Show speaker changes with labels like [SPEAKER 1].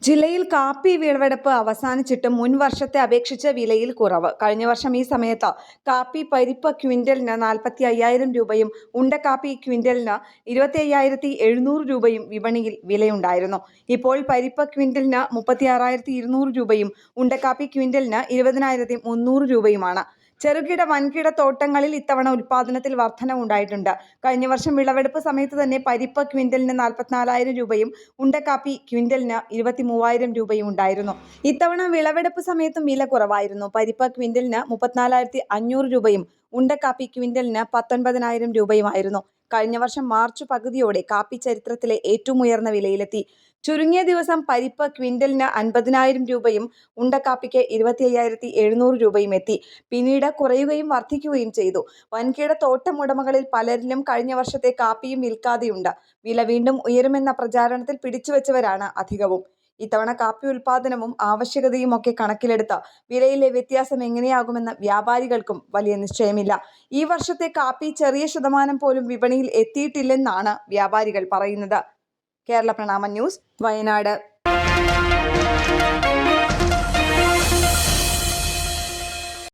[SPEAKER 1] ജില്ലയിൽ കാപ്പി വിളവെടുപ്പ് അവസാനിച്ചിട്ടും മുൻ വർഷത്തെ അപേക്ഷിച്ച് വിലയിൽ കുറവ്. കഴിഞ്ഞ വർഷം ഈ സമയത്ത് കാപ്പി പരിപ്പ് ക്വിന്റലിന് 45,000 രൂപയും ഉണ്ടക്കാപ്പി ക്വിന്റലിന് 25,700 രൂപയും വിപണിയിൽ വിലയുണ്ടായിരുന്നു. ഇപ്പോൾ പരിപ്പ് ക്വിന്റലിന് 36,200 രൂപയും ഉണ്ടക്കാപ്പി ക്വിന്റലിന് 20,300 രൂപയുമാണ്. ചെറുകിട വൻകിട തോട്ടങ്ങളിൽ ഇത്തവണ ഉൽപ്പാദനത്തിൽ വർധനവുണ്ടായിട്ടുണ്ട്. കഴിഞ്ഞ വർഷം വിളവെടുപ്പ് സമയത്ത് തന്നെ പരിപ്പ് ക്വിന്റലിന് 44,000 രൂപയും ഉണ്ടക്കാപ്പി ക്വിന്റലിന് 23,000 രൂപയും ഉണ്ടായിരുന്നു. ഇത്തവണ വിളവെടുപ്പ് സമയത്തും വില കുറവായിരുന്നു. പരിപ്പ് ക്വിന്റലിന് 34,500 രൂപയും ഉണ്ടക്കാപ്പി ക്വിന്റലിന് 19,000 രൂപയുമായിരുന്നു. കഴിഞ്ഞ വർഷം മാർച്ച് പകുതിയോടെ കാപ്പി ചരിത്രത്തിലെ ഏറ്റവും ഉയർന്ന വിലയിലെത്തി. ചുരുങ്ങിയ ദിവസം പരിപ്പ് ക്വിന്റലിന് 50,000 രൂപയും ഉണ്ടക്കാപ്പിക്ക് 25,700 രൂപയും എത്തി. പിന്നീട് കുറയുകയും വർദ്ധിക്കുകയും ചെയ്തു. വൻകിട തോട്ടമുടമകളിൽ പലരിലും കഴിഞ്ഞ വർഷത്തെ കാപ്പിയും വിൽക്കാതെയുണ്ട്. വില വീണ്ടും ഉയരുമെന്ന പ്രചാരണത്തിൽ പിടിച്ചുവെച്ചവരാണ് അധികവും. ഇത്തവണ കാപ്പി ഉൽപ്പാദനവും ആവശ്യകതയും ഒക്കെ കണക്കിലെടുത്ത് വിലയിലെ വ്യത്യാസം എങ്ങനെയാകുമെന്ന് വ്യാപാരികൾക്കും വലിയ നിശ്ചയമില്ല. ഈ വർഷത്തെ കാപ്പി ചെറിയ ശതമാനം പോലും വിപണിയിൽ എത്തിയിട്ടില്ലെന്നാണ് വ്യാപാരികൾ പറയുന്നത്. കേരള പ്രണാമം ന്യൂസ്, വയനാട്.